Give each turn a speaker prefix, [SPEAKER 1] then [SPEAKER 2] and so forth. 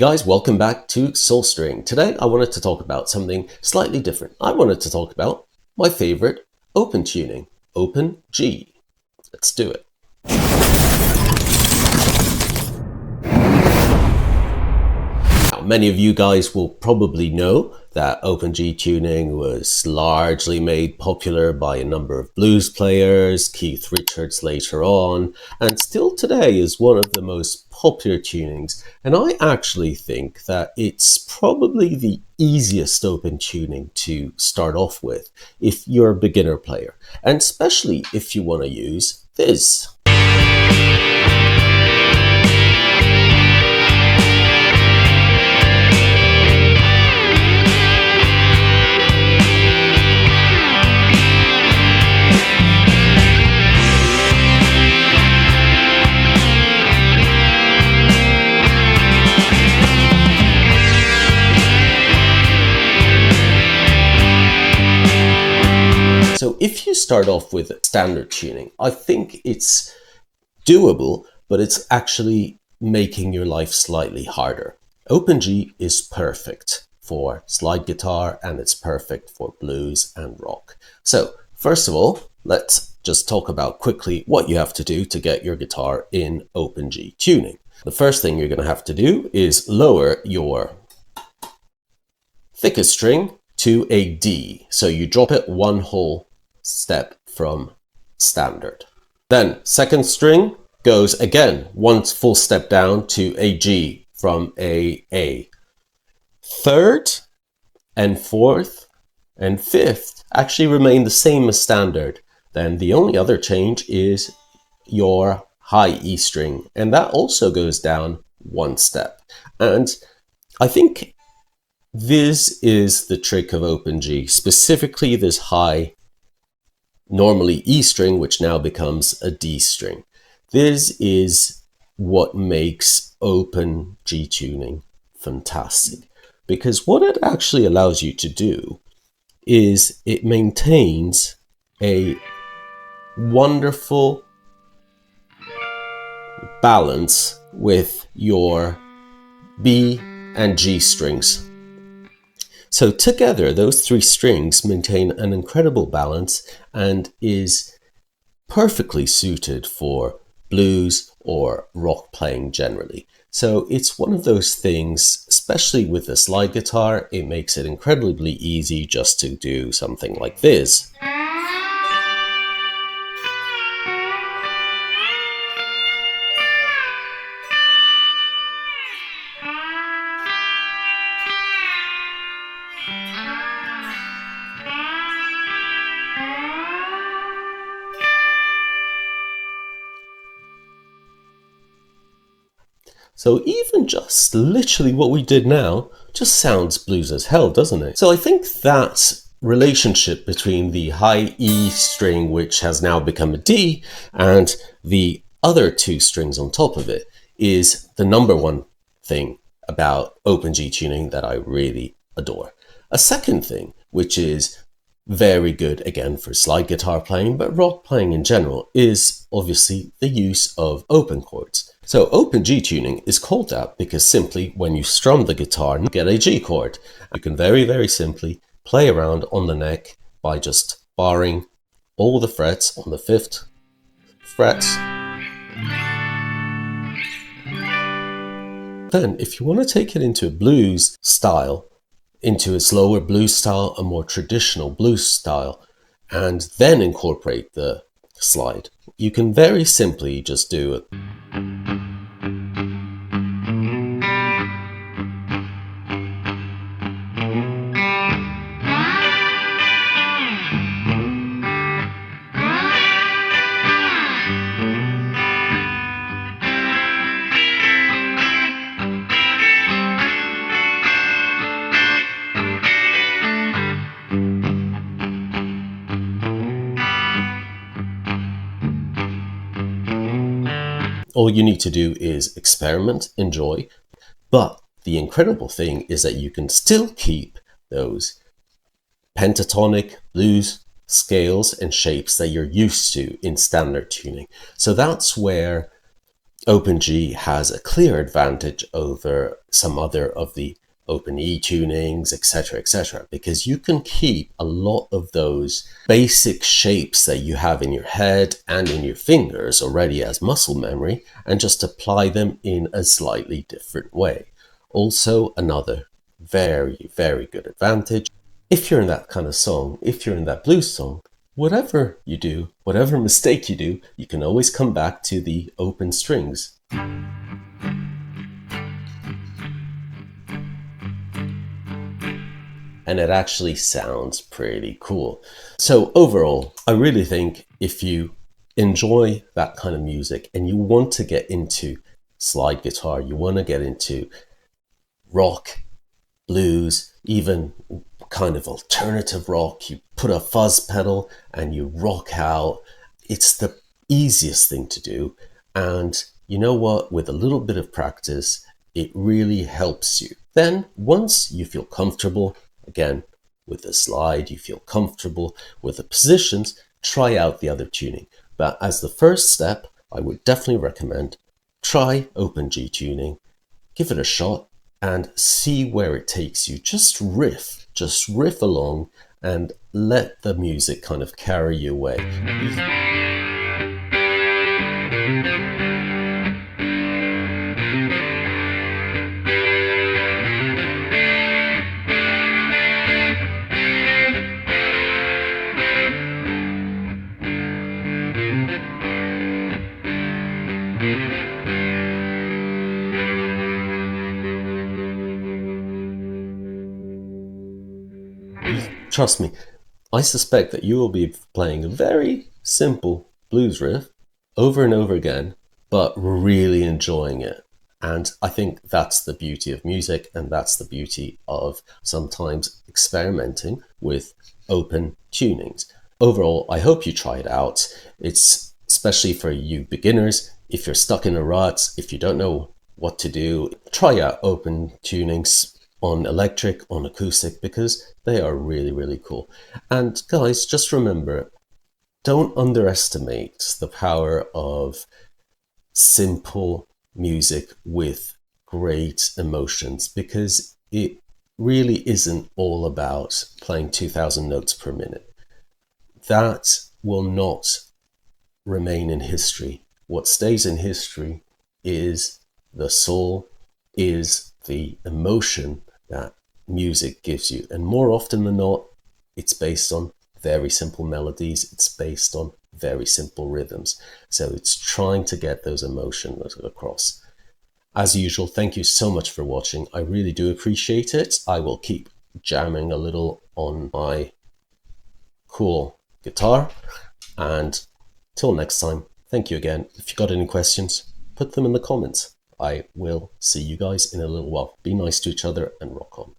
[SPEAKER 1] guys, welcome back to Soul String. Today I wanted to talk about something slightly different. I wanted to talk about my favorite open tuning, open G. Let's do it. Now, many of you guys will probably know that open G tuning was largely made popular by a number of blues players, Keith Richards later on, and still today is one of the most popular tunings. And I actually think that it's probably the easiest open tuning to start off with if you're a beginner player, and especially if you want to use this. So if you start off with standard tuning, I think it's doable, but it's actually making your life slightly harder. Open G is perfect for slide guitar and it's perfect for blues and rock. So first of all, let's just talk about quickly what you have to do to get your guitar in open G tuning. The first thing you're going to have to do is lower your thickest string to a D. So you drop it one whole step from standard. Then second string goes again one full step down to a G from a A. Third and fourth and fifth actually remain the same as standard. Then the only other change is your high E string, and that also goes down one step. And I think this is the trick of open G, specifically this high, normally E string, which now becomes a D string. This is what makes open G tuning fantastic, because what it actually allows you to do is it maintains a wonderful balance with your B and G strings. So together, those three strings maintain an incredible balance and is perfectly suited for blues or rock playing generally. So it's one of those things, especially with the slide guitar, it makes it incredibly easy just to do something like this. So even just literally what we did now just sounds blues as hell, doesn't it? So I think that relationship between the high E string, which has now become a D, and the other two strings on top of it is the number one thing about open G tuning that I really adore. A second thing, which is very good again for slide guitar playing, but rock playing in general, is obviously the use of open chords. So open G tuning is called that because simply when you strum the guitar, you get a G chord. You can very, very simply play around on the neck by just barring all the frets on the fifth fret. Then if you want to take it into a blues style, into a slower blues style, a more traditional blues style, and then incorporate the slide, you can very simply just do it. All you need to do is experiment, enjoy, but the incredible thing is that you can still keep those pentatonic blues scales and shapes that you're used to in standard tuning. So that's where OpenG has a clear advantage over some other of the OpenE tunings, etc., because you can keep a lot of those basic shapes that you have in your head and in your fingers already as muscle memory and just apply them in a slightly different way. Also, another very, very good advantage. If you're in that kind of song, if you're in that blues song, whatever you do, whatever mistake you do, you can always come back to the open strings. And it actually sounds pretty cool. So overall, I really think if you enjoy that kind of music and you want to get into slide guitar, you want to get into rock, blues, even kind of alternative rock, you put a fuzz pedal and you rock out. It's the easiest thing to do. And you know what? With a little bit of practice, it really helps you. Then once you feel comfortable, again, with the slide, you feel comfortable with the positions, try out the other tuning. But as the first step, I would definitely recommend try OpenG tuning, give it a shot, and see where it takes you. Just riff along and let the music kind of carry you away. Trust me, I suspect that you will be playing a very simple blues riff over and over again, but really enjoying it. And I think that's the beauty of music, and that's the beauty of sometimes experimenting with open tunings. Overall, I hope you try it out. It's especially for you beginners. If you're stuck in a rut, if you don't know what to do, try out open tunings on electric, on acoustic, because they are really, really cool. And guys, just remember, don't underestimate the power of simple music with great emotions, because it really isn't all about playing 2,000 notes per minute. That will not remain in history. What stays in history is the soul, is the emotion that music gives you. And more often than not, it's based on very simple melodies. It's based on very simple rhythms. So it's trying to get those emotions across. As usual, thank you so much for watching. I really do appreciate it. I will keep jamming a little on my cool guitar. And till next time, thank you again. If you got any questions, put them in the comments. I will see you guys in a little while. Be nice to each other and rock on.